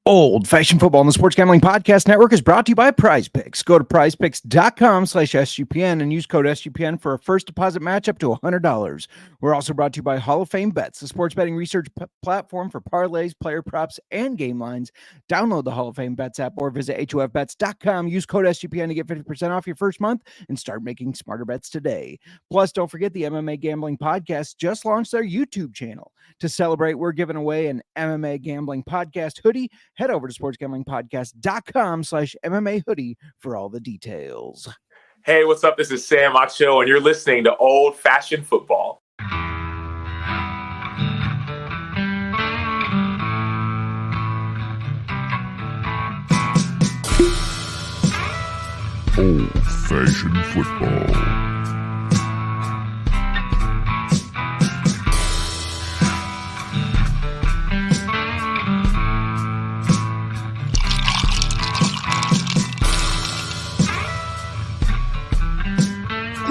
Old Fashioned Football on the Sports Gambling Podcast Network is brought to you by Prize Picks. Go to prizepicks.com/SGPN and use code SGPN for a first deposit match up to $100. We're also brought to you by Hall of Fame Bets, the sports betting research platform for parlays, player props, and game lines. Download the Hall of Fame Bets app or visit HOFBets.com. Use code SGPN to get 50% off your first month and start making smarter bets today. Plus, don't forget the MMA Gambling Podcast just launched their YouTube channel. To celebrate, we're giving away an MMA Gambling Podcast hoodie. Head over to sportsgamblingpodcast.com/MMA hoodie for all the details. Hey, what's up? This is Sam Acho, and you're listening to Old Fashioned Football. Old Fashioned Football.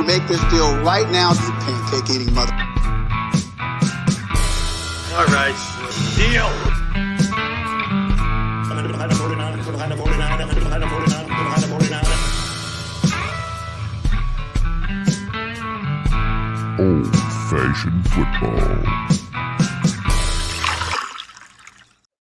Make this deal right now, you pancake eating mother. All right, deal. Old Fashioned Football.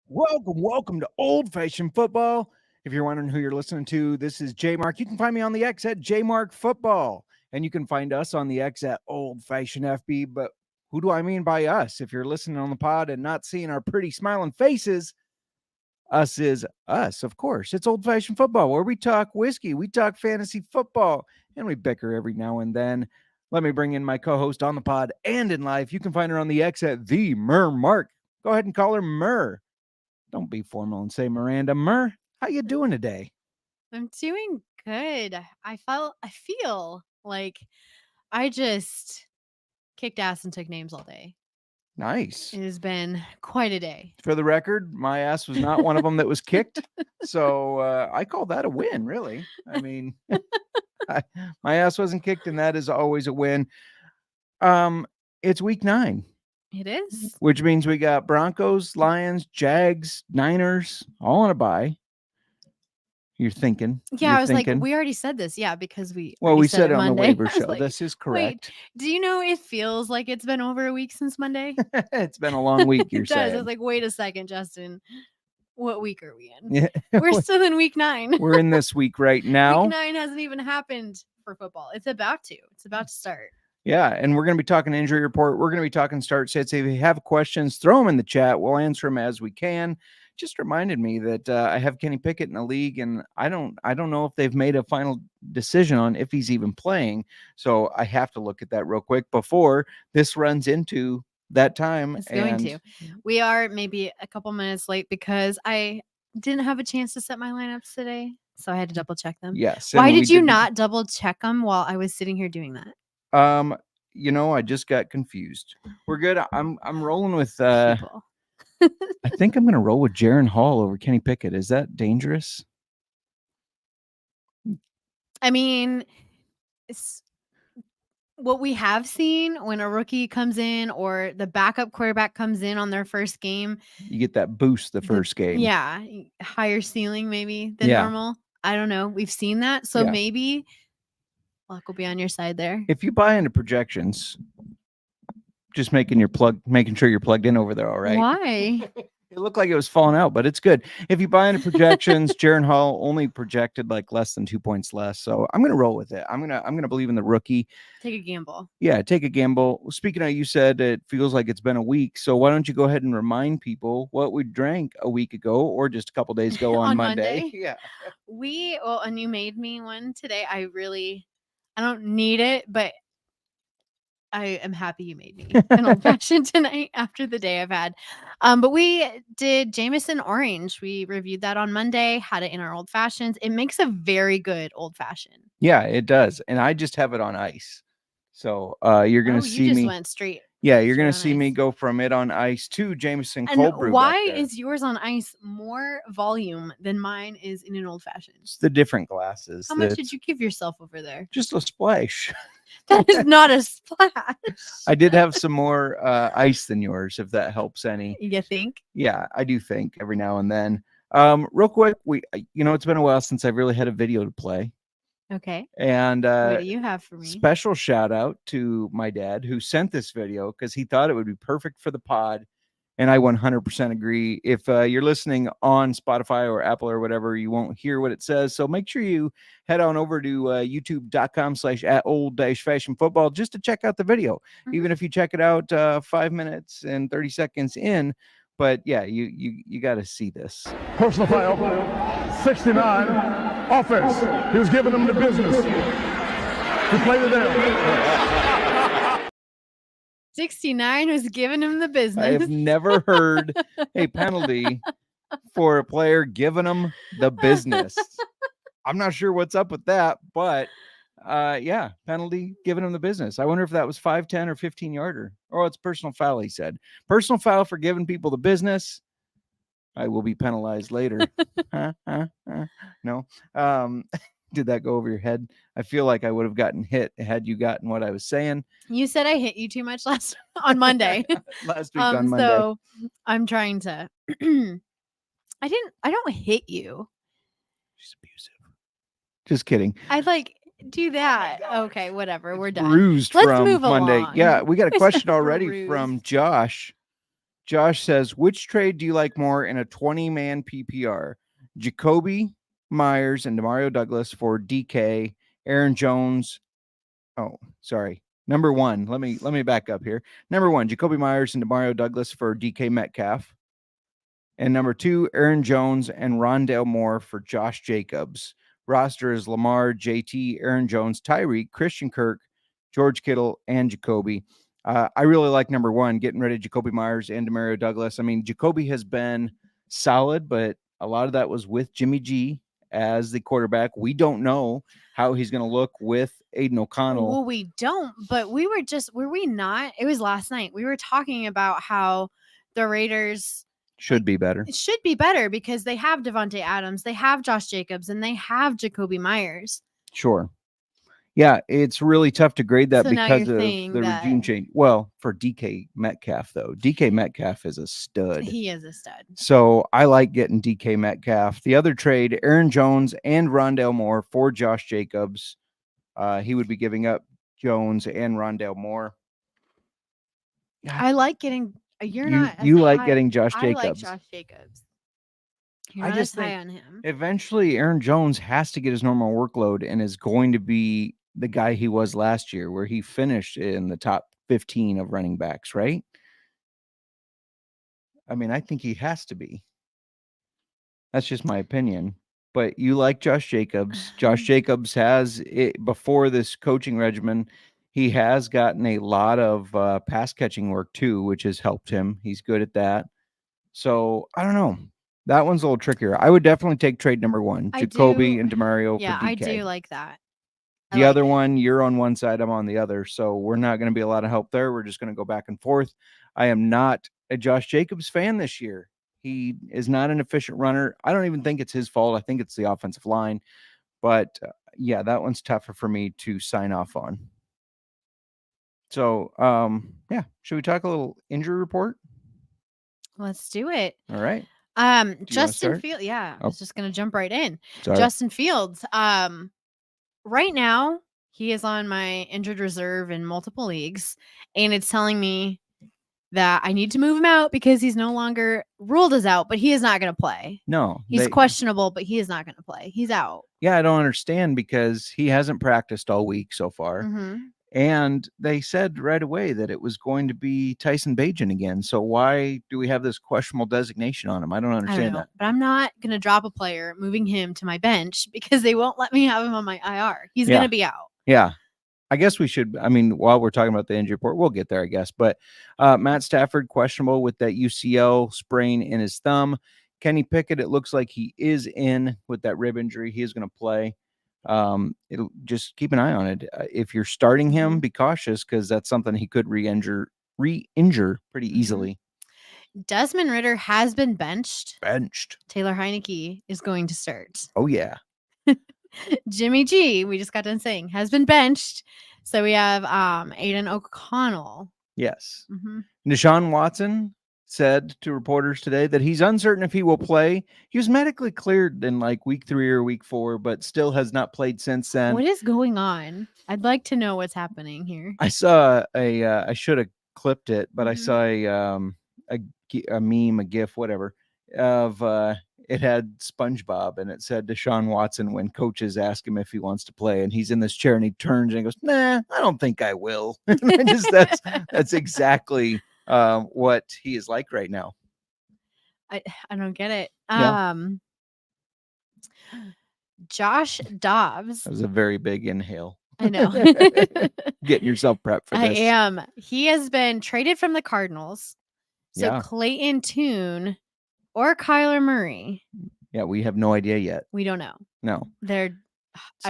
Welcome to Old Fashioned Football. If you're wondering who you're listening to, this is J Mark. You can find me on the X at JMark Football. And you can find us on the X at Old Fashioned FB. But who do I mean by us? If you're listening on the pod and not seeing our pretty smiling faces, us is us, of course. It's Old Fashioned Football, where we talk whiskey, we talk fantasy football, and we bicker every now and then. Let me bring in my co-host on the pod and in life. You can find her on the X at the Mur Mark. Go ahead and call her Mur. Don't be formal and say Miranda. Mur, how you doing today? I'm doing good. I feel like I just kicked ass and took names all day. Nice. It has been quite a day. For the record, my ass was not one of them that was kicked. So I call that a win, really. I mean, my ass wasn't kicked, and that is always a win. It's week 9. It is. Which means we got Broncos, Lions, Jags, Niners, all on a bye. You're thinking. Yeah, I was like, we already said this. Yeah, because we said it on Monday. the waiver show. Like, this is correct. Wait, do you know it feels like it's been over a week since Monday? It's been a long week, you're saying. I was like, wait a second, Justin. What week are we in? Yeah. We're still in week 9. We're in this week right now. Week 9 hasn't even happened for football. It's about to. It's about to start. Yeah, and we're going to be talking injury report. We're going to be talking start sets. If you have questions, throw them in the chat. We'll answer them as we can. Just reminded me that I have Kenny Pickett in the league, and I don't know if they've made a final decision on if he's even playing. So I have to look at that real quick before this runs into that time. It's going to. We are maybe a couple minutes late because I didn't have a chance to set my lineups today, so I had to double check them. Yes. Why did you not double check them while I was sitting here doing that? I just got confused. We're good. I'm rolling with I think I'm going to roll with Jaron Hall over Kenny Pickett. Is that dangerous? I mean, it's what we have seen when a rookie comes in or the backup quarterback comes in on their first game. You get that boost the first game. Yeah. Higher ceiling maybe than normal. I don't know. We've seen that. So maybe luck will be on your side there. If you buy into projections, just making sure you're plugged in over there, all right? Why? It looked like it was falling out, but it's good. If you buy into projections, Jaron Hall only projected like less than 2 points less. So I'm gonna roll with it. I'm gonna believe in the rookie. Take a gamble. Yeah, take a gamble. Speaking of, you said it feels like it's been a week. So why don't you go ahead and remind people what we drank a week ago or just a couple days ago on Monday? Yeah. And you made me one today. I don't need it, but I am happy you made me an old fashioned tonight after the day I've had. But we did Jameson Orange. We reviewed that on Monday, had it in our old fashions. It makes a very good old fashioned. Yeah, it does. And I just have it on ice. So you're going to see you just me. Went straight. Yeah, you're going to see me go from it on ice to Jameson cold brew. Why is yours on ice more volume than mine is in an old fashioned? It's the different glasses. How much did you give yourself over there? Just a splash. That is not a splash. I did have some more ice than yours, if that helps any. You think? Yeah, I do think every now and then. Real quick, it's been a while since I've really had a video to play. Okay. And What do you have for me? special shout out to my dad who sent this video because he thought it would be perfect for the pod. And I 100% agree. If you're listening on Spotify or Apple or whatever, you won't hear what it says. So make sure you head on over to youtube.com/@old-fashioned-football just to check out the video. Even if you check it out 5 minutes and 30 seconds in. But yeah, you got to see this. Personal foul, 69, offense. He was giving them the business. He played it down. 69 was giving him the business. I have never heard a penalty for a player giving them the business. I'm not sure what's up with that, but yeah, penalty giving him the business. I wonder if that was 5, 10, or 15-yarder. Oh, it's personal foul, he said. Personal foul for giving people the business. I will be penalized later. No. Did that go over your head? I feel like I would have gotten hit had you gotten what I was saying. You said I hit you too much on Monday. Last week on Monday. So I'm trying to I don't hit you. She's abusive. Just kidding. I do that. Okay, whatever. We're done. Bruised Let's from move Monday. along. Yeah, we got a question already Bruised. from Josh. Josh says, which trade do you like more in a 20-man PPR? Jacoby Myers and Demario Douglas for DK, Aaron Jones. Oh, sorry. Number one. Let me back up here. Number one, Jacoby Myers and Demario Douglas for DK Metcalf. And number two, Aaron Jones and Rondale Moore for Josh Jacobs. Roster is Lamar, JT, Aaron Jones, Tyreek, Christian Kirk, George Kittle, and Jacoby. I really like number one, getting rid of Jacoby Myers and Demario Douglas. I mean, Jacoby has been solid, but a lot of that was with Jimmy G as the quarterback. We don't know how he's going to look with Aiden O'Connell. Well, we don't, but were we not? It was last night. We were talking about how the Raiders should be better. It should be better because they have Devontae Adams, they have Josh Jacobs, and they have Jacoby Myers. Sure. Yeah, it's really tough to grade that So now because you're of saying the that- regime change. Well, for DK Metcalf, though. DK Metcalf is a stud. He is a stud. So I like getting DK Metcalf. The other trade, Aaron Jones and Rondale Moore for Josh Jacobs. He would be giving up Jones and Rondale Moore. I like getting. You're You- not. as you like high- getting Josh I like Jacobs. Josh Jacobs. You're I not just as high think on him. Eventually, Aaron Jones has to get his normal workload and is going to be the guy he was last year, where he finished in the top 15 of running backs, right? I mean, I think he has to be. That's just my opinion. But you like Josh Jacobs. Josh Jacobs has, before this coaching regimen, he has gotten a lot of pass catching work too, which has helped him. He's good at that. So I don't know. That one's a little trickier. I would definitely take trade number one, Jacoby and Demario Yeah, for DK. I do like that. I The like other it. one, you're on one side, I'm on the other. So we're not going to be a lot of help there. We're just going to go back and forth. I am not a Josh Jacobs fan this year. He is not an efficient runner. I don't even think it's his fault. I think it's the offensive line. But yeah, that one's tougher for me to sign off on. So yeah, should we talk a little injury report? Let's do it. All right. Justin start? Fields. Yeah, I Oh. was just gonna jump right in. Sorry. Justin Fields. Right now he is on my injured reserve in multiple leagues, and it's telling me that I need to move him out because he's no longer ruled as out, but he is not going to play. No, He's questionable, but he is not going to play. He's out. Yeah, I don't understand because he hasn't practiced all week so far. Mm-hmm. And they said right away that it was going to be Tyson Bagent again. So why do we have this questionable designation on him? I don't I understand don't know, that. but I'm not going to drop a player, moving him to my bench because they won't let me have him on my IR. He's Yeah. going to be out. Yeah. I guess we should, I mean, while we're talking about the injury report, we'll get there, I guess. But Matt Stafford, questionable with that UCL sprain in his thumb. Kenny Pickett, it looks like he is in with that rib injury. He is going to play. It'll just keep an eye on it. If you're starting him, be cautious because that's something he could re-injure pretty easily. Desmond Ridder has been benched. Benched. Taylor Heineke is going to start. Oh, yeah. Jimmy G, we just got done saying, has been benched. So we have Aiden O'Connell. Yes. Mm-hmm. Deshaun Watson said to reporters today that he's uncertain if he will play. He was medically cleared in like week 3 or week 4, but still has not played since then. What is going on? I'd like to know what's happening here. I saw I should have clipped it, but I Mhm. saw a meme, a GIF, whatever, of it had SpongeBob, and it said Deshaun Watson when coaches ask him if he wants to play, and he's in this chair and he turns and he goes, "Nah, I don't think I will." And that's exactly what he is like right now. I don't get it. Yeah. Josh Dobbs. That was a very big inhale. I know. Getting yourself prepped for I this. am. He has been traded from the Cardinals. So Yeah. Clayton Tune or Kyler Murray. Yeah, we have no idea yet. We don't know. No. I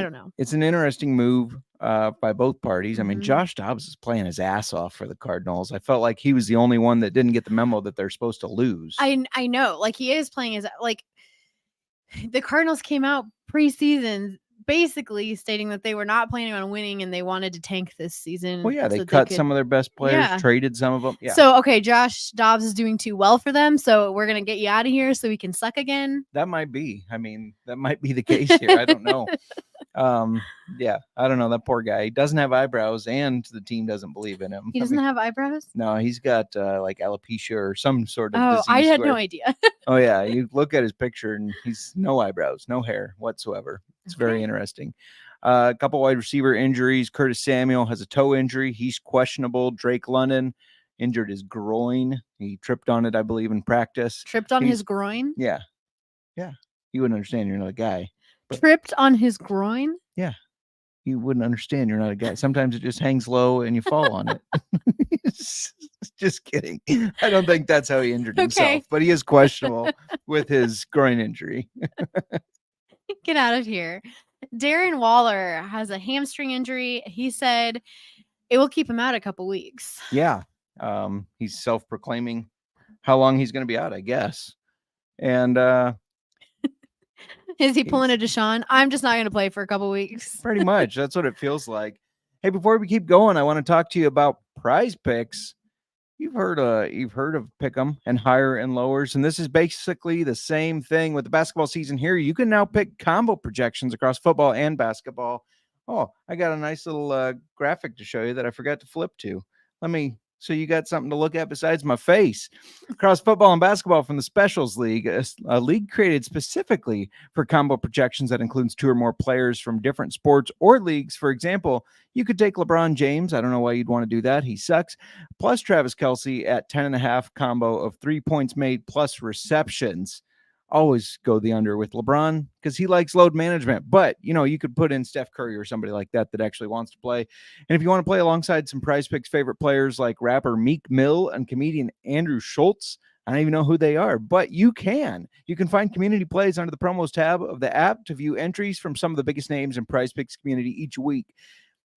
don't know. It's an interesting move by both parties. I mean, Mhm. Josh Dobbs is playing his ass off for the Cardinals. I felt like he was the only one that didn't get the memo that they're supposed to lose. I know. Like, he is playing his, like, the Cardinals came out preseason basically stating that they were not planning on winning and they wanted to tank this season. Well, yeah, they so cut could- some of their best players, Yeah. traded some of them. Yeah, So, okay, Josh Dobbs is doing too well for them. So we're going to get you out of here so we can suck again. that might be. I mean, that might be the case here. I don't know. Yeah, I don't know. That poor guy. He doesn't have eyebrows, and the team doesn't believe in him. He doesn't have eyebrows? No, he's got like alopecia or some sort of Oh, disease. I had where- no idea. Oh yeah, you look at his picture and he's no eyebrows, no hair whatsoever. It's very Okay. interesting. A couple wide receiver injuries. Curtis Samuel has a toe injury. He's questionable. Drake London injured his groin. He tripped on it, I believe, in practice. Tripped on He's- his groin? Yeah. You wouldn't understand. You're not a guy. but- Tripped on his groin? You wouldn't understand. You're not a guy. Sometimes it just hangs low and you fall on it. Just kidding. I don't think that's how he injured himself, Okay. but he is questionable with his groin injury. Get out of here. Darren Waller has a hamstring injury. He said it will keep him out a couple weeks. Yeah. He's self-proclaiming how long he's going to be out, I guess. And Is he pulling a Deshaun? I'm just not going to play for a couple weeks. pretty much that's what it feels like. Hey, before we keep going, I want to talk to you about Prize Picks. You've heard of Pick'em and higher and lowers, and this is basically the same thing with the basketball season here. You can now pick combo projections across football and basketball. Oh, I got a nice little graphic to show you that I forgot to flip to. So you got something to look at besides my face. Across football and basketball from the Specials League, a league created specifically for combo projections that includes 2 or more players from different sports or leagues. For example, you could take LeBron James. I don't know why you'd want to do that. He sucks. Plus Travis Kelce at 10.5 combo of 3 points made plus receptions. Always go the under with LeBron because he likes load management. But, you could put in Steph Curry or somebody like that actually wants to play. And if you want to play alongside some Prize Picks favorite players like rapper Meek Mill and comedian Andrew Schultz, I don't even know who they are, but you can. You can find community plays under the promos tab of the app to view entries from some of the biggest names in Prize Picks community each week.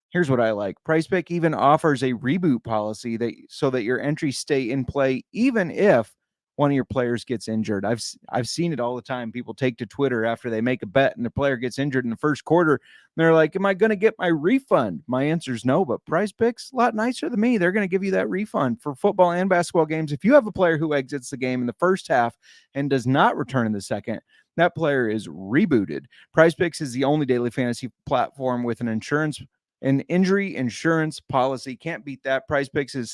Here's what I like. Prize Pick even offers a reboot policy so that your entries stay in play even if one of your players gets injured. I've seen it all the time. People take to Twitter after they make a bet and the player gets injured in the first quarter. And they're like, am I going to get my refund? My answer is no, but Prize Picks, a lot nicer than me. They're going to give you that refund for football and basketball games. If you have a player who exits the game in the first half and does not return in the second, that player is rebooted. Prize Picks is the only daily fantasy platform with an injury insurance policy. Can't beat that. Prize Picks is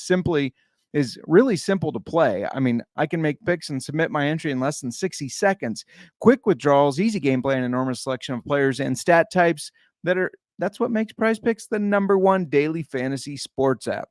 really simple to play. I mean, I can make picks and submit my entry in less than 60 seconds. Quick withdrawals, easy gameplay, and enormous selection of players and stat types. That's what makes Prize Picks the #1 daily fantasy sports app.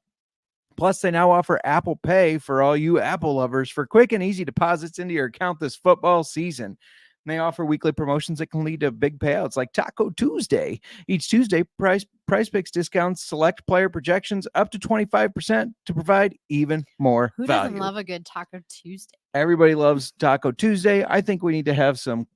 Plus, they now offer Apple Pay for all you Apple lovers for quick and easy deposits into your account this football season. And they offer weekly promotions that can lead to big payouts like Taco Tuesday. Each Tuesday, Prize Picks discounts select player projections up to 25% to provide even more Who value. doesn't love a good Taco Tuesday? Everybody loves Taco Tuesday. I think we need to have some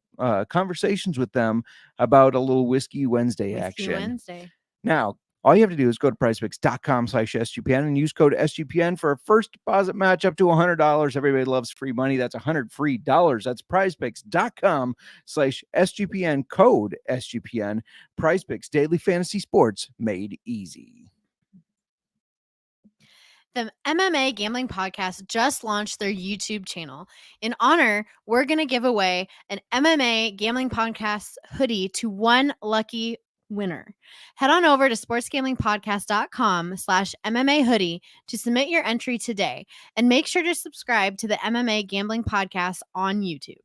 conversations with them about a little Whiskey Wednesday Whiskey action. Wednesday. Now, all you have to do is go to prizepicks.com/SGPN and use code SGPN for a first deposit match up to $100. Everybody loves free money. That's $100 free. That's prizepicks.com/SGPN, code SGPN. PrizePicks, daily fantasy sports made easy. The MMA Gambling Podcast just launched their YouTube channel. In honor, we're going to give away an MMA Gambling Podcast hoodie to one lucky winner. Head on over to sportsgamblingpodcast.com/MMA hoodie to submit your entry today. And make sure to subscribe to the MMA Gambling Podcast on YouTube.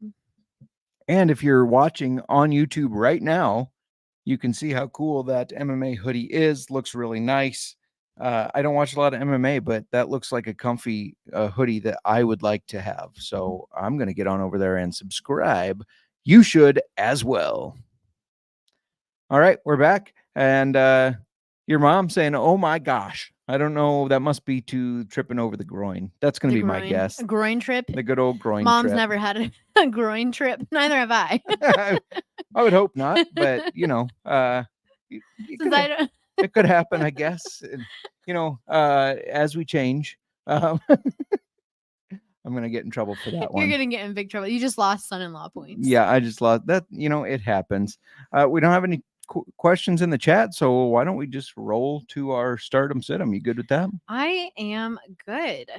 And if you're watching on YouTube right now, you can see how cool that MMA hoodie is. Looks really nice. I don't watch a lot of MMA, but that looks like a comfy hoodie that I would like to have. So I'm going to get on over there and subscribe. You should as well. All right, we're back. And your mom saying, oh my gosh. I don't know. That must be to tripping over the groin. That's going to be my guess. A groin trip? The good old groin Mom's trip. never had a groin trip. Neither have I. I would hope not, but you know, it could happen, I guess. And, you know, as we change, I'm going to get in trouble for that one. You're going to get in big trouble. You just lost son-in-law points. Yeah, I just lost that. You know, it happens. We don't have any questions in the chat, so why don't we just roll to our stardom situm? You good with that? I am good.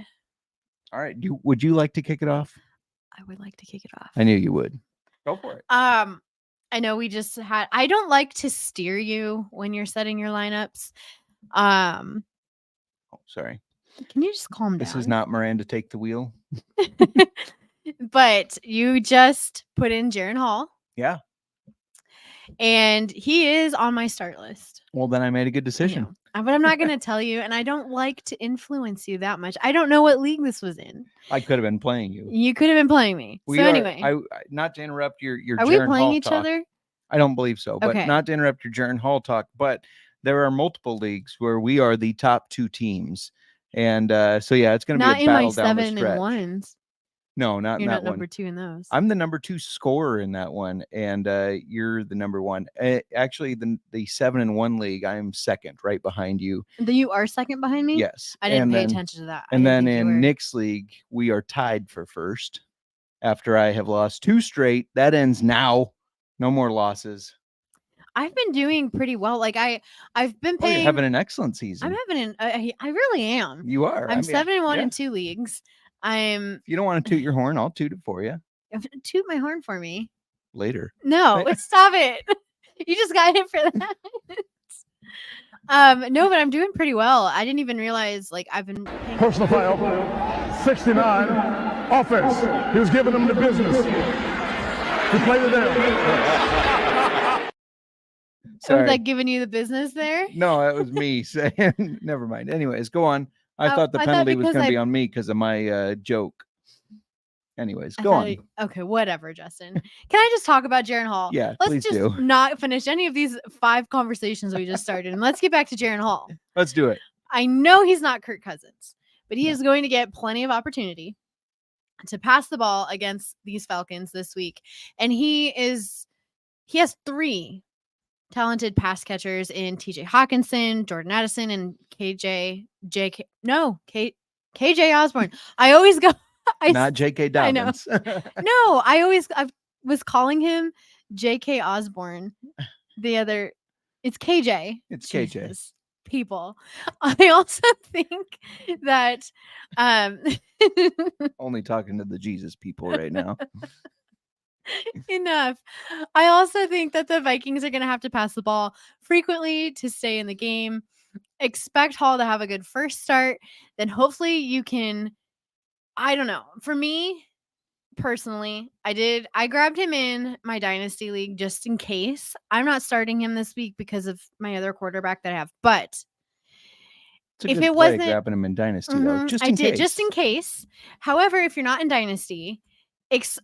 All right. Would you like to kick it off? I would like to kick it off. I knew you would. Go for it. I know we just had. I don't like to steer you when you're setting your lineups. Oh, sorry. Can you just calm down? This is not Miranda take the wheel. But you just put in Jaron Hall. Yeah. And he is on my start list. Well, then I made a good decision. But I'm not going to tell you, and I don't like to influence you that much. I don't know what league this was in. I could have been playing you. You could have been playing me. Anyway. Not to interrupt your Are Jaron we playing Hall each talk. other? I don't believe so, but Okay. not to interrupt your Jaron Hall talk, but there are multiple leagues where we are the top two teams. And so, yeah, it's going to be a battle down the stretch. Not in my 7-1s. No, not You're in that not one. number 2 in those. I'm the number 2 scorer in that one, and you're the number 1. Actually, the 7-1 league, I'm second, right behind you. You are second behind me? Yes. I didn't pay attention to that. And then in Nick's league, we are tied for first after I have lost 2 straight. That ends now. No more losses. I've been doing pretty well. Like I've been Oh, paying. you're having an excellent season. I'm having I really am. You are. I'm 7-1 yeah. in 2 leagues. If you don't want to toot your horn, I'll toot it for you. Toot my horn for me. Later. No, stop it. You just got hit for that. No, but I'm doing pretty well. I didn't even realize I've been Personal foul, 69, offense. He was giving them the business. He played it down. So was that giving you the business there? No, that was me saying, never mind. Anyways, go on. I thought the penalty was going to be on me because of my joke. Anyways, go on. Okay, whatever, Justin. Can I just talk about Jaron Hall? Yeah, let's please just do. Not finish any of these 5 conversations we just started, and let's get back to Jaron Hall. Let's do it. I know he's not Kirk Cousins, but he is going to get plenty of opportunity to pass the ball against these Falcons this week, and he has 3 talented pass catchers in TJ Hawkinson, Jordan Addison, and KJ Osborne. I always go. Not J.K. Dobbins. I know. No, I was calling him J.K. Osborne. It's KJ. It's Jesus, people. I also think that only talking to the Jesus people right now. Enough. I also think that the Vikings are going to have to pass the ball frequently to stay in the game. Expect Hall to have a good first start. Then hopefully you can, I don't know. For me personally, I grabbed him in my dynasty league just in case. I'm not starting him this week because of my other quarterback that I have. But if it wasn't grabbing him in dynasty, though, just in case. However, if you're not in dynasty,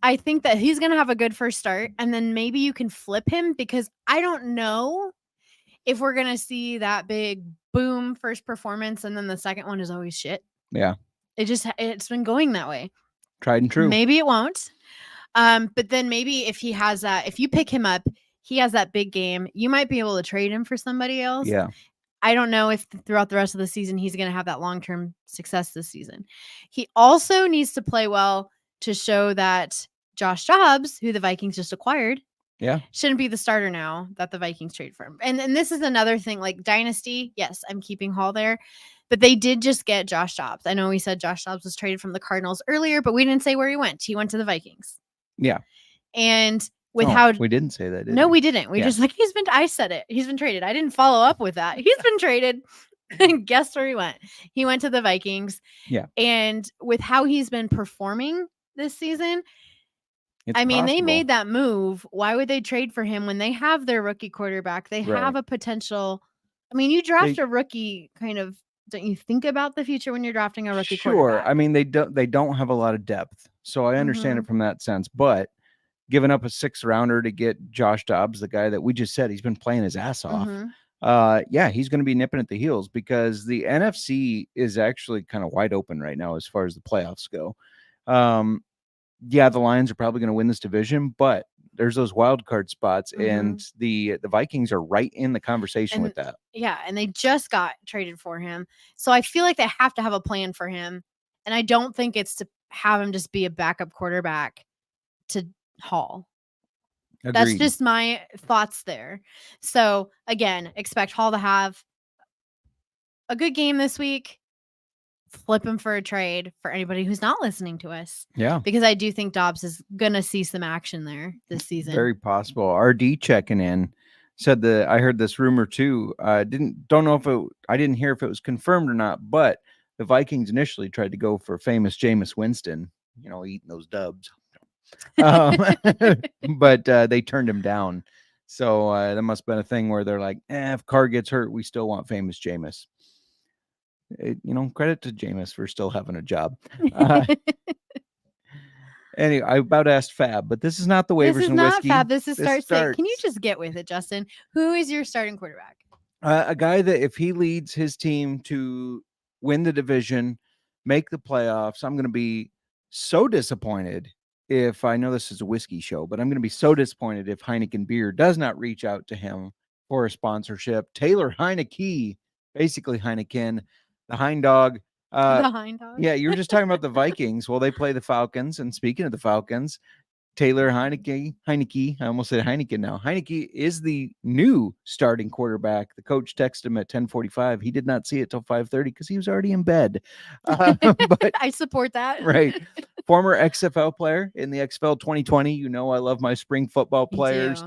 I think that he's going to have a good first start, and then maybe you can flip him because I don't know if we're going to see that big boom first performance and then the second one is always shit. Yeah. It's been going that way. Tried and true. Maybe it won't. But then maybe if you pick him up, he has that big game, you might be able to trade him for somebody else. Yeah. I don't know if throughout the rest of the season he's going to have that long-term success this season. He also needs to play well to show that Josh Jacobs, who the Vikings just acquired, shouldn't be the starter now that the Vikings trade for him. And this is another thing, like dynasty. Yes, I'm keeping Hall there. But they did just get Josh Dobbs. I know we said Josh Dobbs was traded from the Cardinals earlier, but we didn't say where he went. He went to the Vikings. Yeah. And with Oh, how we didn't say that, did no, we? we didn't. We Yeah. just I said it. He's been traded. I didn't follow up with that. He's been traded. And guess where he went? He went to the Vikings. Yeah. And with how he's been performing this season, It's I mean, they possible. made that move. Why would they trade for him when they have their rookie quarterback? They Right. have a potential. I mean, you draft a rookie kind of. Don't you think about the future when you're drafting a rookie quarterback? I mean, they don't have a lot of depth. So I understand Mhm. it from that sense, but giving up a 6th rounder to get Josh Dobbs, the guy that we just said he's been playing his ass off. Mhm. Yeah, he's going to be nipping at the heels because the NFC is actually kind of wide open right now as far as the playoffs go. Yeah, the Lions are probably going to win this division, but there's those wild card spots, and the Vikings are right in the conversation with that. Yeah, and they just got traded for him. So I feel like they have to have a plan for him. And I don't think it's to have him just be a backup quarterback to Hall. That's Agreed. just my thoughts there. So again, expect Hall to have a good game this week. Flip him for a trade for anybody who's not listening to us. Yeah. Because I do think Dobbs is going to see some action there this season. Very possible. RD checking in said that I heard this rumor too. I didn't hear if it was confirmed or not, but the Vikings initially tried to go for famous Jameis Winston, eating those dubs. But they turned him down. So that must have been a thing where they're like, if Carr gets hurt, we still want famous Jameis. Credit to Jameis for still having a job. Anyway, I about asked Fab, but this is not the waivers This is and not whiskey. Fab. This is start. starts. Can you just get with it, Justin? Who is your starting quarterback? A guy that if he leads his team to win the division, make the playoffs, I'm going to be so disappointed if I know this is a whiskey show, but I'm going to be so disappointed if Heineken Beer does not reach out to him for a sponsorship. Taylor Heineke, basically Heineken, the Hind Dog. The Hind Dog. Yeah, you were just talking about the Vikings. Well, they play the Falcons, and speaking of the Falcons, Taylor Heineke, I almost said Heineken now. Heineke is the new starting quarterback. The coach texted him at 10:45. He did not see it till 5:30 because he was already in bed. But I support that. Right. Former XFL player in the XFL 2020. I love my spring football players.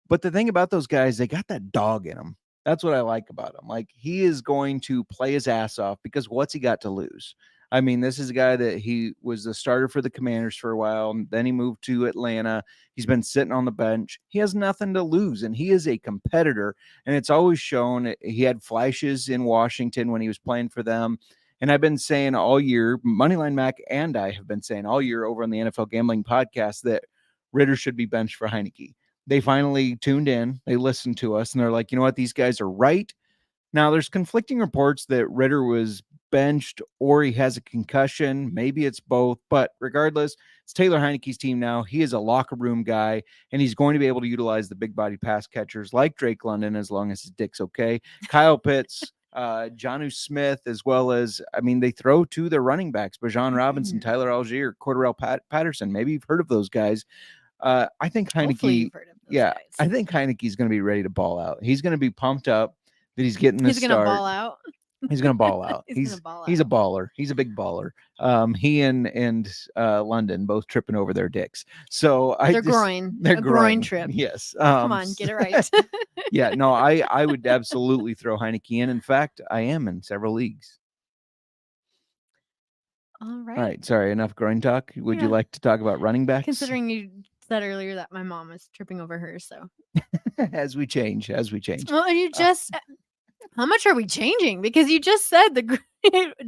But the thing about those guys, they got that dog in them. That's what I like about him. Like, he is going to play his ass off because what's he got to lose? I mean, this is a guy that he was the starter for the Commanders for a while. And then he moved to Atlanta. He's been sitting on the bench. He has nothing to lose, and he is a competitor. And it's always shown. He had flashes in Washington when he was playing for them. And I've been saying all year, Moneyline Mac and I have been saying all year over on the NFL Gambling Podcast that Ritter should be benched for Heineke. They finally tuned in. They listened to us, and they're like, you know what? These guys are right. Now, there's conflicting reports that Ritter was benched or he has a concussion. Maybe it's both, but regardless, it's Taylor Heineke's team now. He is a locker room guy, and he's going to be able to utilize the big body pass catchers like Drake London as long as his dick's okay. Kyle Pitts, Jonnu Smith, as well as, they throw to their running backs, Bijan Robinson, Tyler Algier, Cordarrelle Patterson. Maybe you've heard of those guys. I think Heineke, guys. I think Heineke's going to be ready to ball out. He's going to be pumped up that he's getting this start. He's going to ball out. He's going to ball out. He's a baller. He's a big baller. He and London both tripping over their dicks. So Their groin trip. Yes. Come on, get it right. Yeah, no, I would absolutely throw Heineke in. In fact, I am in several leagues. All right. All right. Sorry, enough groin talk. Would you like to talk about running backs? Considering you said earlier that my mom was tripping over hers, so as we change. Well, and you just how much are we changing? Because you just said the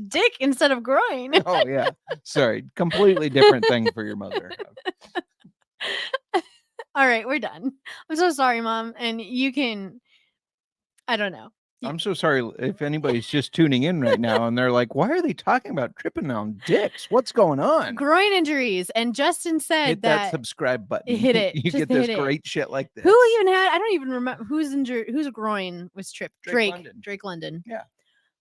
dick instead of groin. Oh yeah, sorry, completely different thing for your mother. All right, we're done. I'm so sorry, Mom, and you can. I don't know. I'm so sorry if anybody's just tuning in right now and they're like, why are they talking about tripping on dicks? What's going on? Groin injuries. And Justin said hit that subscribe button. Hit it. You get this great shit like this. Who even had, I don't even remember who's injured, whose groin was tripped. Drake London. Yeah.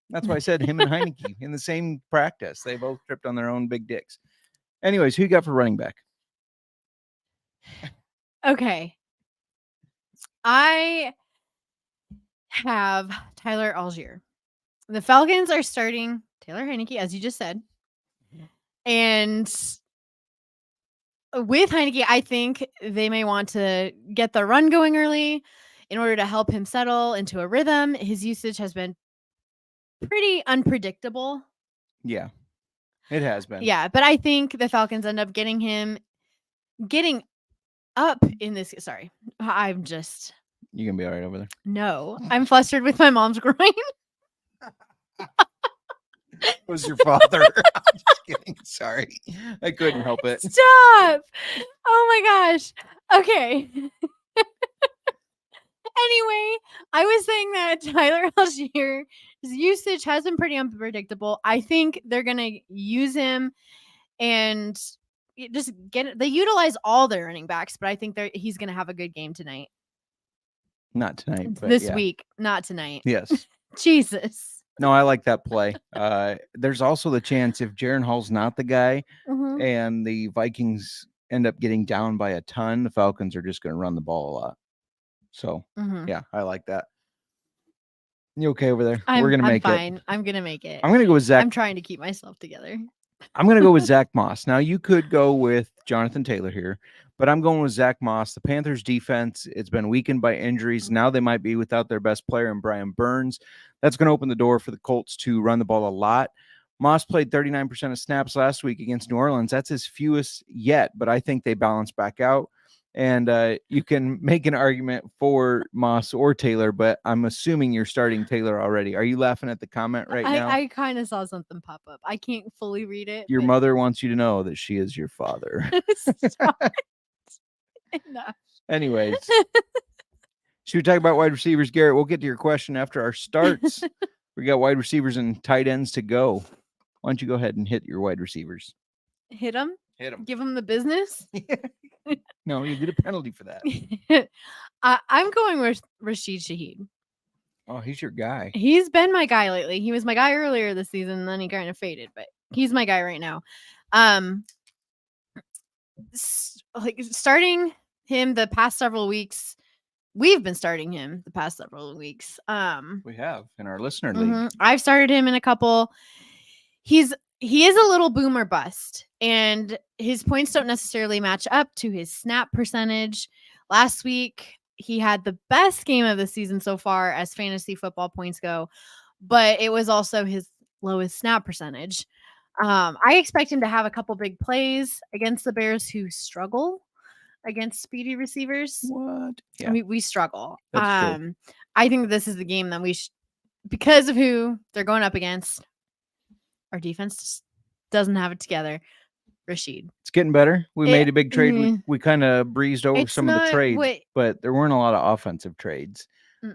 That's why I said him and Heineke in the same practice. They both tripped on their own big dicks. Anyways, who you got for running back? Okay. I have Tyler Algier. The Falcons are starting Taylor Heineke, as you just said. And with Heineke, I think they may want to get the run going early in order to help him settle into a rhythm. His usage has been pretty unpredictable. Yeah, it has been. Yeah, but I think the Falcons end up getting up in this. Sorry, I'm just. You can be all right over there. No, I'm flustered with my mom's groin. It was your father. I'm just kidding. Sorry. I couldn't help it. Stop. Oh my gosh. Okay. Anyway, I was saying that Tyler Allgeier's usage has been pretty unpredictable. I think they're going to use him and just they utilize all their running backs, but I think he's going to have a good game tonight. Not tonight, but this week, not tonight. Yes. Jesus. No, I like that play. There's also the chance if Jaron Hall's not the guy and the Vikings end up getting down by a ton, the Falcons are just going to run the ball a lot. So, yeah, I like that. You okay over there? We're going to make fine. it. I'm going to make it. I'm going to go with Zach. I'm trying to keep myself together. I'm going to go with Zach Moss. Now, you could go with Jonathan Taylor here, but I'm going with Zach Moss. The Panthers defense, it's been weakened by injuries. Now they might be without their best player in Brian Burns. That's going to open the door for the Colts to run the ball a lot. Moss played 39% of snaps last week against New Orleans. That's his fewest yet, but I think they balance back out. And you can make an argument for Moss or Taylor, but I'm assuming you're starting Taylor already. Are you laughing at the comment right now? I kind of saw something pop up. I can't fully read it. Your mother wants you to know that she is your father. Enough. Anyways, should we talk about wide receivers, Garrett? We'll get to your question after our starts. We got wide receivers and tight ends to go. Why don't you go ahead and hit your wide receivers? Hit them? Hit them. Give them the business? No, you get a penalty for that. I'm going with Rashid Shaheed. Oh, he's your guy. He's been my guy lately. He was my guy earlier this season, and then he kind of faded, but he's my guy right now. Starting him the past several weeks. We've been starting him the past several weeks. We have in our listener league. I've started him in a couple. He is a little boomer bust, and his points don't necessarily match up to his snap percentage. Last week, he had the best game of the season so far as fantasy football points go, but it was also his lowest snap percentage. I expect him to have a couple big plays against the Bears, who struggle against speedy receivers. What? Yeah. We struggle. That's true. I think this is the game that because of who they're going up against. Our defense just doesn't have it together. Rashid. It's getting better. We made a big trade. We kind of breezed over some of the trades, but there weren't a lot of offensive trades.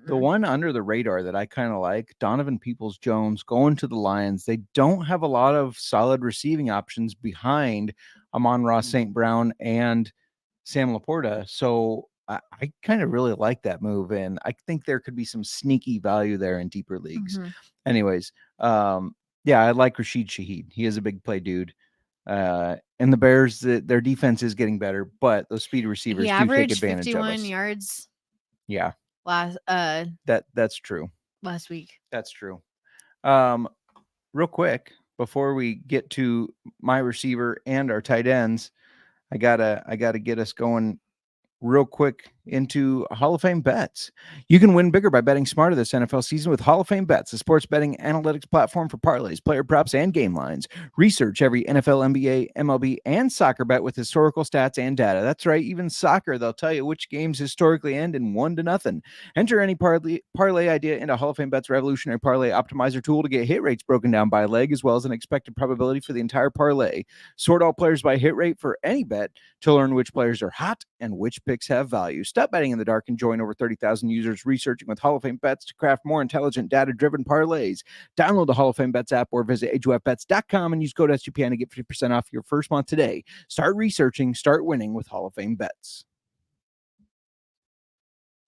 The one under the radar that I kind of like, Donovan Peoples-Jones going to the Lions. They don't have a lot of solid receiving options behind Amon-Ra St. Brown and Sam Laporta. So I kind of really like that move. And I think there could be some sneaky value there in deeper leagues. Anyways, yeah, I like Rashid Shaheed. He is a big play dude. And the Bears, their defense is getting better, but those speed receivers do take advantage of us. 51 yards. Yeah. That's true. Last week. That's true. Real quick, before we get to my receiver and our tight ends, I gotta get us going real quick into Hall of Fame bets. You can win bigger by betting smarter this NFL season with Hall of Fame bets, the sports betting analytics platform for parlays, player props, and game lines. Research every NFL, NBA, MLB, and soccer bet with historical stats and data. That's right, even soccer, they'll tell you which games historically end in 1-0. Enter any parlay idea into Hall of Fame bets revolutionary parlay optimizer tool to get hit rates broken down by leg, as well as an expected probability for the entire parlay. Sort all players by hit rate for any bet to learn which players are hot and which picks have value. Stop betting in the dark and join over 30,000 users researching with Hall of Fame bets to craft more intelligent, data-driven parlays. Download the Hall of Fame bets app or visit HOFbets.com and use code SGPN to get 50% off your first month today. Start researching, start winning with Hall of Fame bets.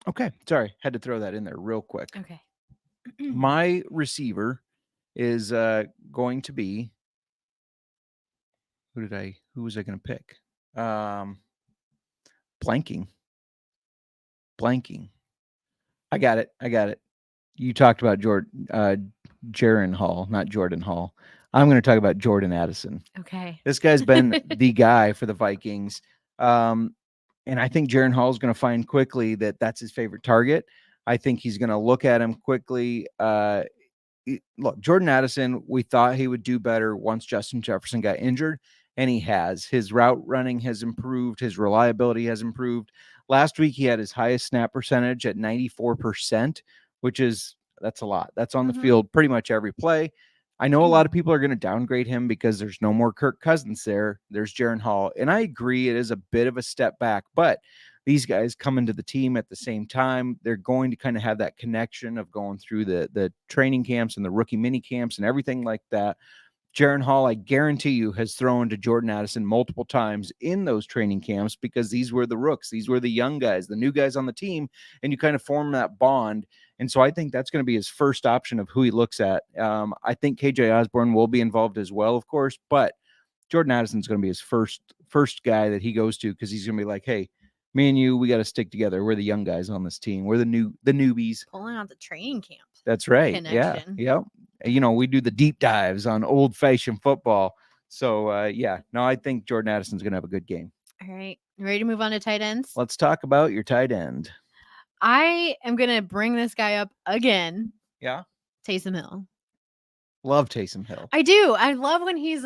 Okay, sorry, had to throw that in there real quick. Okay. My receiver is going to be, who was I going to pick? Blanking. I got it. you talked about Jaron Hall, not Jordan Hall. I'm going to talk about Jordan Addison. Okay. This guy's been the guy for the Vikings. And I think Jaron Hall is going to find quickly that that's his favorite target. I think he's going to look at him quickly. Look, Jordan Addison, we thought he would do better once Justin Jefferson got injured, and he has. His route running has improved. His reliability has improved. Last week, he had his highest snap percentage at 94%, that's a lot. That's on the field pretty much every play. I know a lot of people are going to downgrade him because there's no more Kirk Cousins there. There's Jaron Hall. And I agree it is a bit of a step back, but these guys come into the team at the same time. They're going to kind of have that connection of going through the training camps and the rookie mini camps and everything like that. Jaron Hall, I guarantee you, has thrown to Jordan Addison multiple times in those training camps because these were the rooks. These were the young guys, the new guys on the team, and you kind of form that bond. And so I think that's going to be his first option of who he looks at. I think KJ Osborne will be involved as well, of course, but Jordan Addison's going to be his first guy that he goes to because he's going to be like, hey, me and you, we got to stick together. We're the young guys on this team. We're the newbies. Pulling out the training camp. That's right. Connection. Yeah. We do the deep dives on old-fashioned football. So, I think Jordan Addison's going to have a good game. All right. You ready to move on to tight ends? Let's talk about your tight end. I am going to bring this guy up again. Yeah. Taysom Hill. Love Taysom Hill. I do. I love when he's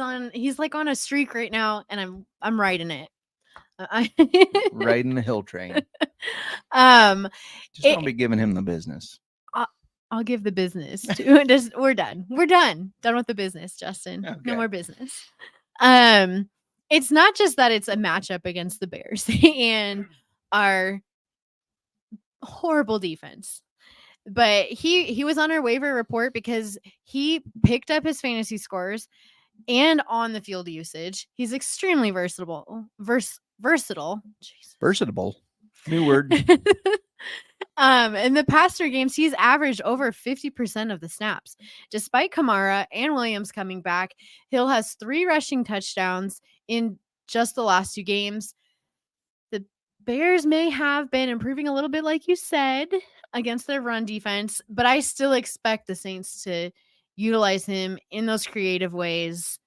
like on a streak right now, and I'm riding it. Riding the Hill train. Just don't be giving him the business. I'll give the business to we're done. We're done with the business, Justin. Okay. No more business. It's not just that it's a matchup against the Bears and our horrible defense, but he was on our waiver report because he picked up his fantasy scores and on the field usage. He's extremely versatile. Versatile. Versatile. New word. In the past 3 games, he's averaged over 50% of the snaps. Despite Kamara and Williams coming back, Hill has 3 rushing touchdowns in just the last 2 games. The Bears may have been improving a little bit, like you said, against their run defense, but I still expect the Saints to utilize him in those creative ways.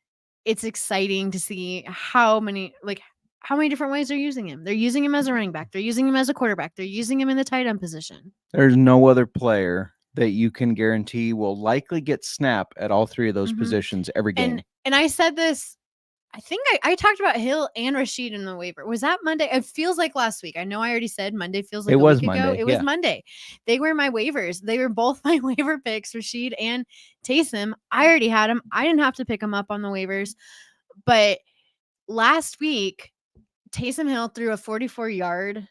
It's exciting to see how many different ways they're using him. They're using him as a running back. They're using him as a quarterback. They're using him in the tight end position. There's no other player that you can guarantee will likely get snap at all 3 of those positions every game. And I said this, I think I talked about Hill and Rashid in the waiver. Was that Monday? It feels like last week. I know I already said Monday feels like it a was week Monday. ago. It was Monday. They were my waivers. They were both my waiver picks, Rashid and Taysom. I already had him. I didn't have to pick him up on the waivers. But last week, Taysom Hill threw a 44-yard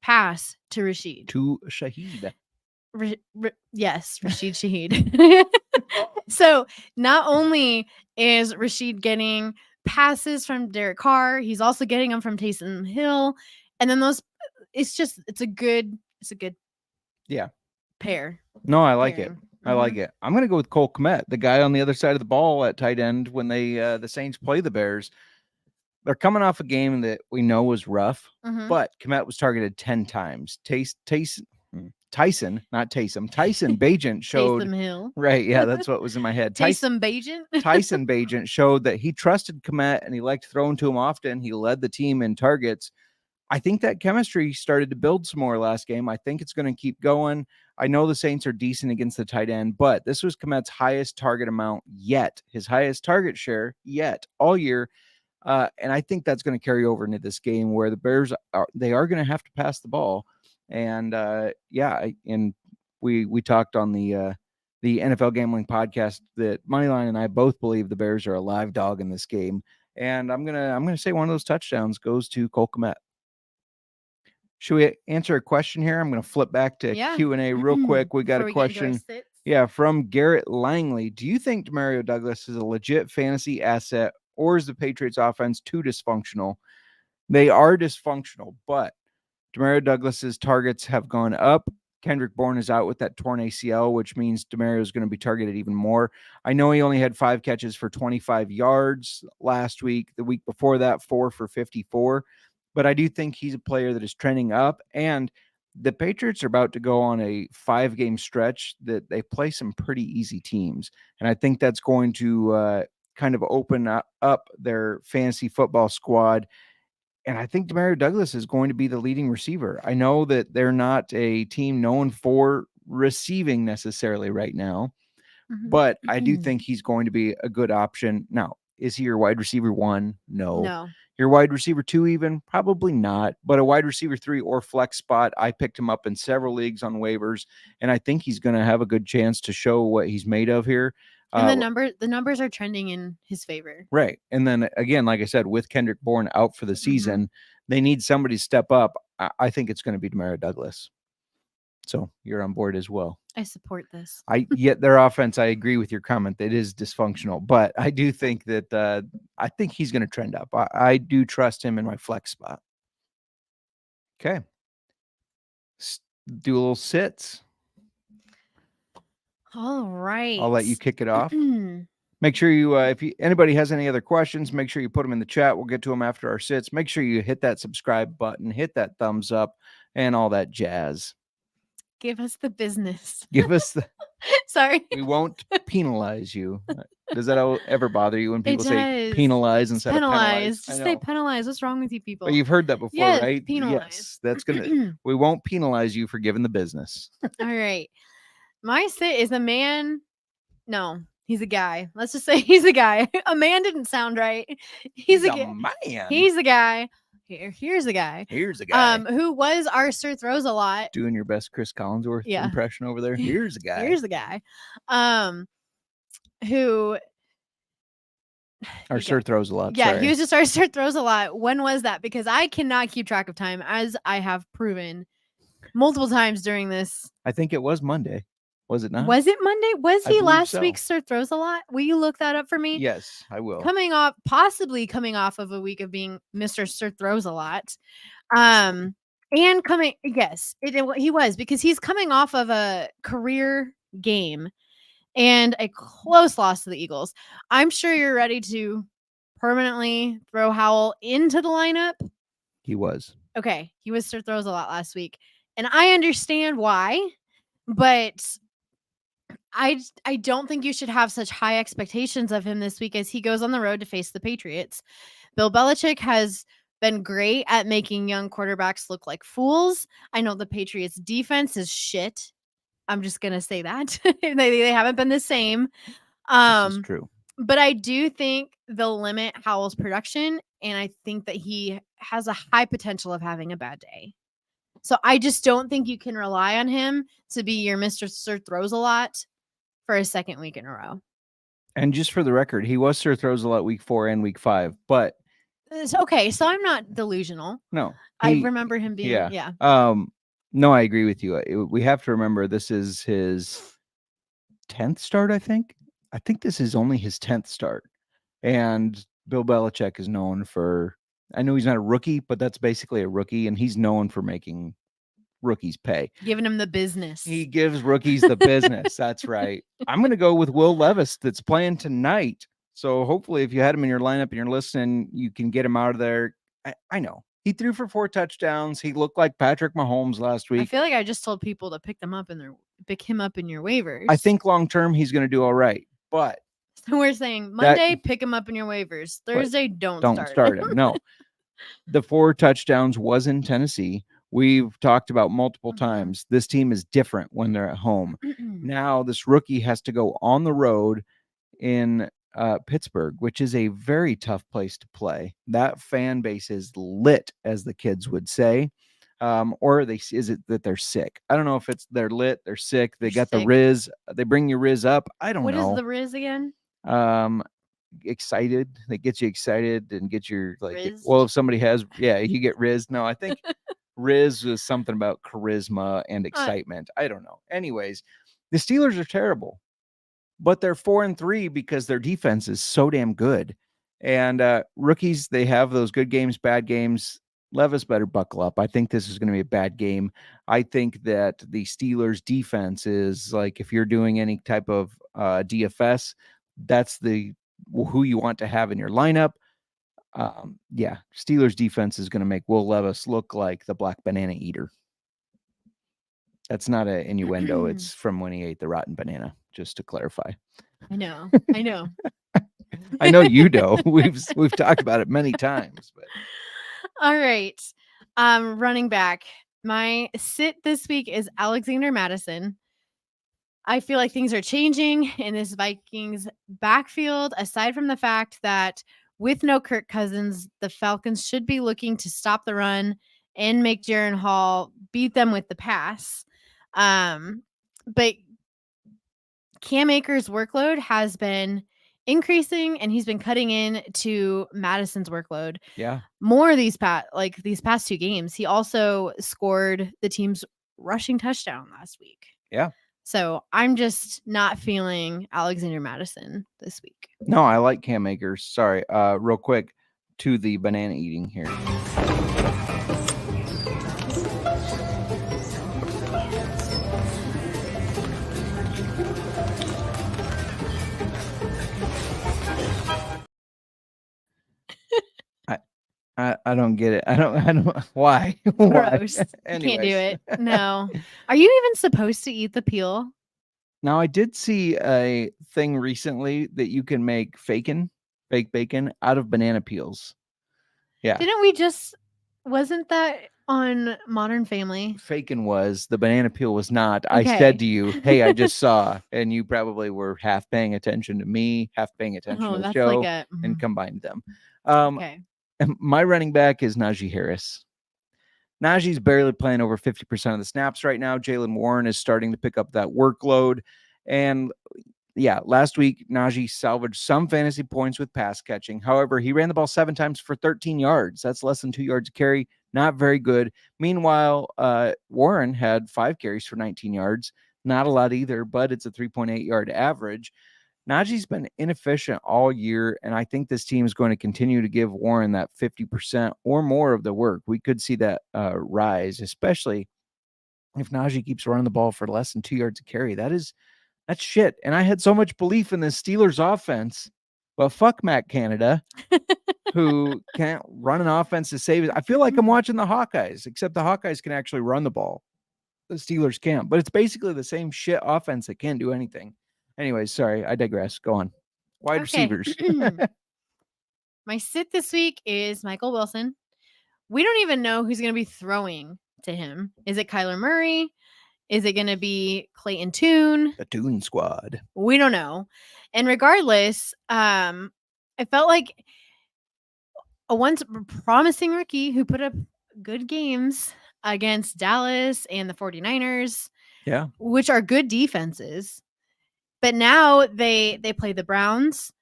pass to Rashid. To Shaheed. Yes, Rashid Shaheed. So not only is Rashid getting passes from Derek Carr, he's also getting them from Taysom Hill. And then it's a good pair. No, I like it. I like it. I'm going to go with Cole Kmet, the guy on the other side of the ball at tight end when the Saints play the Bears. They're coming off a game that we know was rough, but Kmet was targeted 10 times. Tyson Bagent showed Taysom Hill. Right. Yeah, that's what was in my head. Tyson Bagent. Tyson Bagent showed that he trusted Kmet and he liked throwing to him often. He led the team in targets. I think that chemistry started to build some more last game. I think it's going to keep going. I know the Saints are decent against the tight end, but this was Kmet's highest target amount yet, his highest target share yet all year. And I think that's going to carry over into this game where the Bears are going to have to pass the ball. And we talked on the NFL Gambling Podcast that Moneyline and I both believe the Bears are a live dog in this game. And I'm gonna say one of those touchdowns goes to Cole Kmet. Should we answer a question here? I'm going to flip back to Q&A real quick. We got a question. From Garrett Langley. Do you think Demario Douglas is a legit fantasy asset, or is the Patriots offense too dysfunctional? They are dysfunctional, but Demario Douglas's targets have gone up. Kendrick Bourne is out with that torn ACL, which means Demario is going to be targeted even more. I know he only had 5 catches for 25 yards last week. The week before that, 4 for 54. But I do think he's a player that is trending up, and the Patriots are about to go on a 5-game stretch that they play some pretty easy teams. And I think that's going to kind of open up their fantasy football squad. And I think Demario Douglas is going to be the leading receiver. I know that they're not a team known for receiving necessarily right now, but I do think he's going to be a good option. Now, is he your wide receiver 1? No. Your wide receiver 2 even? Probably not. But a wide receiver 3 or flex spot, I picked him up in several leagues on waivers, and I think he's going to have a good chance to show what he's made of here. And the numbers are trending in his favor. Right. And then again, like I said, with Kendrick Bourne out for the season, they need somebody to step up. I think it's going to be Demario Douglas. So you're on board as well. I support this. Yet their offense, I agree with your comment. It is dysfunctional, but I do think that I think he's going to trend up. I do trust him in my flex spot. Okay. Do a little sits. All right. I'll let you kick it off. Make sure you, if anybody has any other questions, make sure you put them in the chat. We'll get to them after our sits. Make sure you hit that subscribe button, hit that thumbs up, and all that jazz. Give us the business. Give us the. Sorry. We won't penalize you. Does that ever bother you when people say does. penalize instead of penalize? Just say penalize. What's wrong with you people? But you've heard that before, Yes, right? penalize. Yes, that's gonna. We won't penalize you for giving the business. All right. My sit is a man. No, he's a guy. Let's just say he's a guy. A man didn't sound right. He's a man. He's a guy. Here's a guy. Here's a guy. Who was our Sir Throws a Lot. Doing your best Chris Collinsworth impression over there. Here's a guy. Here's a guy. Who our Sir Throws a Lot. Yeah, sorry. he was just our Sir Throws a Lot. When was that? Because I cannot keep track of time, as I have proven multiple times during this. I think it was Monday. Was it not? Was it Monday? Was he last so. week's Sir Throws a Lot? Will you look that up for me? Yes, I will. Possibly coming off of a week of being Mr. Sir Throws a Lot. And coming, yes, he was, because he's coming off of a career game and a close loss to the Eagles. I'm sure you're ready to permanently throw Howell into the lineup. He was. Okay, he was Sir Throws a Lot last week. And I understand why, but I don't think you should have such high expectations of him this week as he goes on the road to face the Patriots. Bill Belichick has been great at making young quarterbacks look like fools. I know the Patriots defense is shit. I'm just going to say that. they haven't been the same. This is true. But I do think they'll limit Howell's production, and I think that he has a high potential of having a bad day. So I just don't think you can rely on him to be your Mr. Sir Throws a Lot for a second week in a row. And just for the record, he was Sir Throws a Lot week 4 and week 5, but it's okay. So I'm not delusional. No, I remember him being, yeah. No, I agree with you. We have to remember this is his 10th start, I think. I think this is only his 10th start. And Bill Belichick is known for, I know he's not a rookie, but that's basically a rookie, and he's known for making rookies pay. Giving him the business. He gives rookies the business. That's right. I'm going to go with Will Levis that's playing tonight. So hopefully if you had him in your lineup and you're listening, you can get him out of there. I know. He threw for 4 touchdowns. He looked like Patrick Mahomes last week. I feel like I just told people to pick him up in your waivers. I think long term he's going to do all right. But so we're saying Monday, pick him up in your waivers. Thursday, don't start him. No. The 4 touchdowns was in Tennessee. We've talked about multiple times. This team is different when they're at home. Now this rookie has to go on the road in Pittsburgh, which is a very tough place to play. That fan base is lit, as the kids would say. Or is it that they're sick? I don't know if it's they're lit, they're sick, they got the Riz, they bring your Riz up. I don't know. What is the Riz again? Excited. They get you excited and get your Riz? Well, if somebody has, you get Riz. No, I think Riz was something about charisma and excitement. I don't know. Anyways, the Steelers are terrible, but they're 4-3 because their defense is so damn good. And rookies, they have those good games, bad games. Levis better buckle up. I think this is going to be a bad game. I think that the Steelers defense is like, if you're doing any type of DFS, that's who you want to have in your lineup. Steelers defense is going to make Will Levis look like the black banana eater. That's not an innuendo. It's from when he ate the rotten banana, just to clarify. I know. I know you know. We've talked about it many times, but All right. Running back. My sit this week is Alexander Madison. I feel like things are changing in this Vikings backfield, aside from the fact that with no Kirk Cousins, the Falcons should be looking to stop the run and make Jaron Hall beat them with the pass. But Cam Akers' workload has been increasing, and he's been cutting in to Madison's workload yeah. more these past 2 games. He also scored the team's rushing touchdown last week. Yeah. So I'm just not feeling Alexander Madison this week. No, I like Cam Akers. Sorry. Real quick to the banana eating here. I don't get it. I don't why? Gross. Can't do Anyways. it. No. Are you even supposed to eat the peel? Now, I did see a thing recently that you can make fake bacon out of banana peels. Yeah. Didn't we just wasn't that on Modern Family? Fakin was, the banana peel was not. I Okay. said to you, hey, I just saw, and you probably were half paying attention to me, half paying attention to the that's show, like a and combined them. okay. My running back is Najee Harris. Najee's barely playing over 50% of the snaps right now. Jaylen Warren is starting to pick up that workload. And yeah, last week, Najee salvaged some fantasy points with pass catching. However, he ran the ball 7 times for 13 yards. That's less than 2 yards a carry. Not very good. Meanwhile, Warren had 5 carries for 19 yards. Not a lot either, but it's a 3.8 yard average. Najee's been inefficient all year, and I think this team is going to continue to give Warren that 50% or more of the work. We could see that rise, especially if Najee keeps running the ball for less than 2 yards a carry. That's shit. And I had so much belief in the Steelers offense, but fuck Matt Canada, who can't run an offense to save it. I feel like I'm watching the Hawkeyes, except the Hawkeyes can actually run the ball. The Steelers can't, but it's basically the same shit offense that can't do anything. Anyways, sorry, I digress. Go on. Wide receivers. My sit this week is Michael Wilson. We don't even know who's going to be throwing to him. Is it Kyler Murray? Is it going to be Clayton Tune? The Toon Squad. We don't know. And regardless, I felt like a once promising rookie who put up good games against Dallas and the 49ers, Yeah. which are good defenses. But now they play the Browns,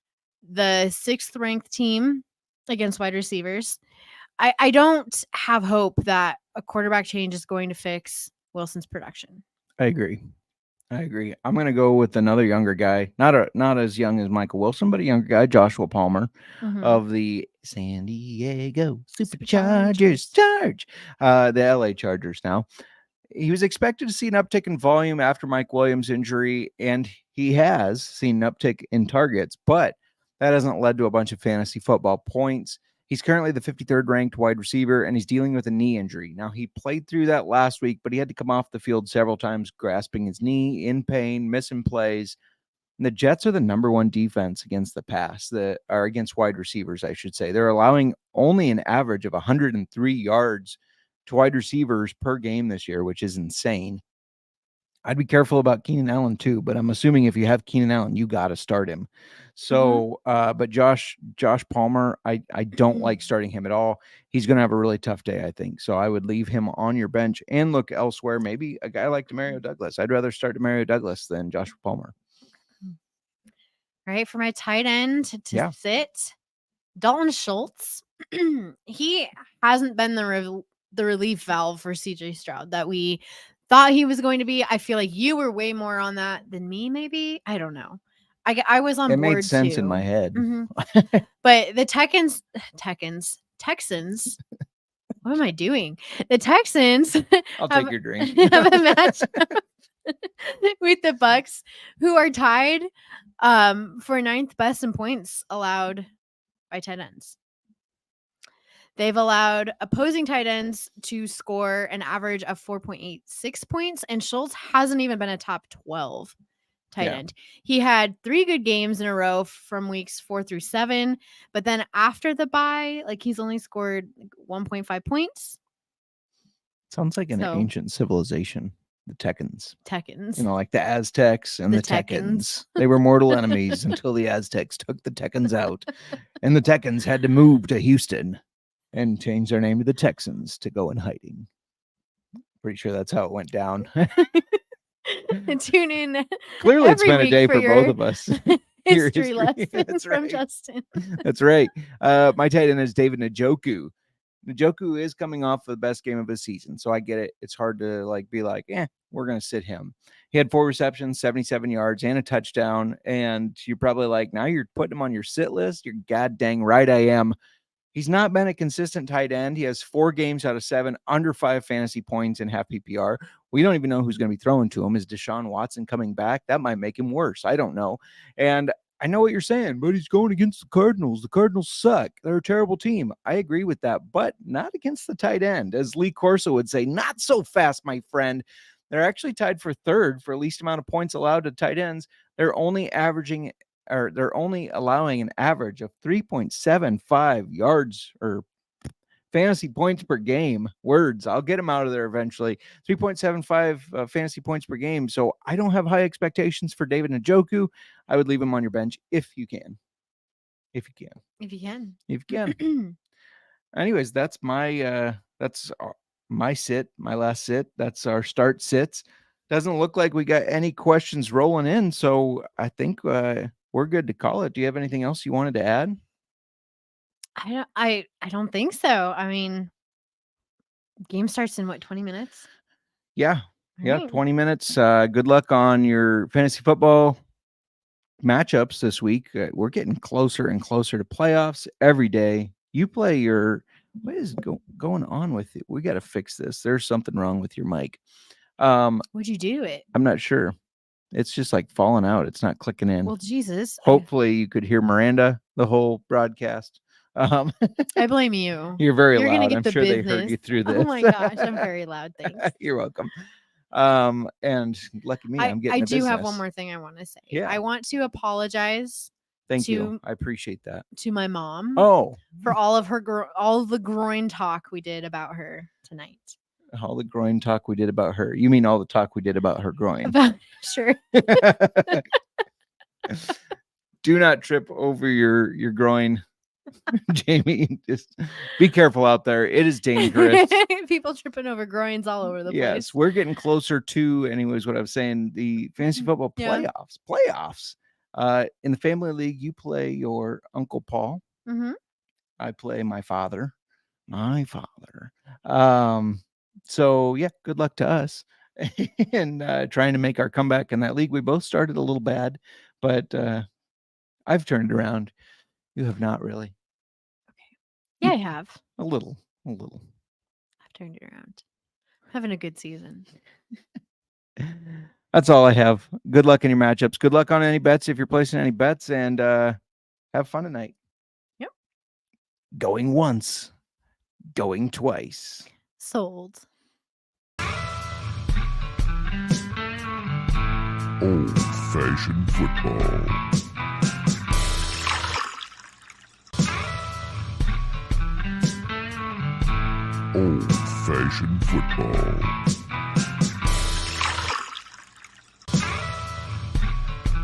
the 6th ranked team, against wide receivers. I don't have hope that a quarterback change is going to fix Wilson's production. I agree. I'm going to go with another younger guy, not as young as Michael Wilson, but a younger guy, Joshua Palmer of the San Diego Superchargers. The LA Chargers now. He was expected to see an uptick in volume after Mike Williams' injury, and he has seen an uptick in targets, but that hasn't led to a bunch of fantasy football points. He's currently the 53rd ranked wide receiver, and he's dealing with a knee injury. Now, he played through that last week, but he had to come off the field several times, grasping his knee, in pain, missing plays. And the Jets are the number 1 defense against the pass, against wide receivers, I should say. They're allowing only an average of 103 yards to wide receivers per game this year, which is insane. I'd be careful about Keenan Allen too, but I'm assuming if you have Keenan Allen, you got to start him. So, but Josh Palmer, I don't like starting him at all. He's going to have a really tough day, I think. So I would leave him on your bench and look elsewhere. Maybe a guy like Demario Douglas. I'd rather start Demario Douglas than Joshua Palmer. All right, for my tight end to sit, Dalton Schultz. He hasn't been the relief valve for CJ Stroud that we thought he was going to be. I feel like you were way more on that than me, maybe. I don't know. I was on board. It made sense too. in my head. But the Texans. What am I doing? The Texans. I'll take your drink. Have a match with the Bucks, who are tied for 9th best in points allowed by tight ends. They've allowed opposing tight ends to score an average of 4.86 points, and Schultz hasn't even been a top 12 tight end. He had 3 good games in a row from weeks 4 through 7, but then after the bye, like he's only scored 1.5 points. Sounds like an ancient civilization, the Tekkens. Tekkens. You know, like the Aztecs and the Tekkens. They were mortal enemies until the Aztecs took the Tekkens out, and the Tekkens had to move to Houston and change their name to the Texans to go in hiding. Pretty sure that's how it went down. Tune in. Clearly, it's been a day for your both of us. history lesson That's from right. Justin. That's right. My tight end is David Njoku. Njoku is coming off the best game of his season, so I get it. It's hard to be like, we're going to sit him. He had 4 receptions, 77 yards, and a touchdown, and you're probably like, now you're putting him on your sit list? You're god dang right I am. He's not been a consistent tight end. He has 4 games out of 7 under 5 fantasy points in half PPR. We don't even know who's going to be throwing to him. Is Deshaun Watson coming back? That might make him worse. I don't know. And I know what you're saying, but he's going against the Cardinals. The Cardinals suck. They're a terrible team. I agree with that, but not against the tight end. As Lee Corso would say, not so fast, my friend. They're actually tied for 3rd for least amount of points allowed to tight ends. They're only allowing an average of 3.75 yards or fantasy points per game. Words. I'll get them out of there eventually. 3.75 fantasy points per game. So I don't have high expectations for David Njoku. I would leave him on your bench if you can. If you can. Anyways, that's my sit, my last sit. That's our start sits. Doesn't look like we got any questions rolling in, so I think we're good to call it. Do you have anything else you wanted to add? I don't think so. I mean, game starts in 20 minutes? Yeah. All Yeah, right. 20 minutes. Good luck on your fantasy football matchups this week. We're getting closer and closer to playoffs every day. You play what is going on with it? We got to fix this. There's something wrong with your mic. What'd you do it? I'm not sure. It's just like falling out. It's not clicking in. Well, Jesus. Hopefully you could hear Miranda the whole broadcast. I blame you. You're very You're loud. gonna get I'm the sure business. they heard you through this. Oh my gosh, I'm very loud. Thanks. You're welcome. And lucky me, I'm getting I the do have business. one more thing I want to say. Yeah. I want to apologize Thank you. I appreciate that. to my mom for all of her all the groin talk we did about her tonight. All the groin talk we did about her. You mean all the talk we did about her groin? Sure. Do not trip over your groin, Jamie. Just be careful out there. It is dangerous. People tripping over groins all over the place. Yes, we're getting closer to, anyways, what I was saying, the fantasy football playoffs. In the family league, you play your Uncle Paul. Mm-hmm. I play my father. So yeah, good luck to us and trying to make our comeback in that league. We both started a little bad, but I've turned around. You have not really. Okay. Yeah, I have. A little. I've turned it around. I'm having a good season. That's all I have. Good luck in your matchups. Good luck on any bets if you're placing any bets, and have fun tonight. Yep. Going once, going twice. Sold. Old-fashioned football. Old-fashioned football.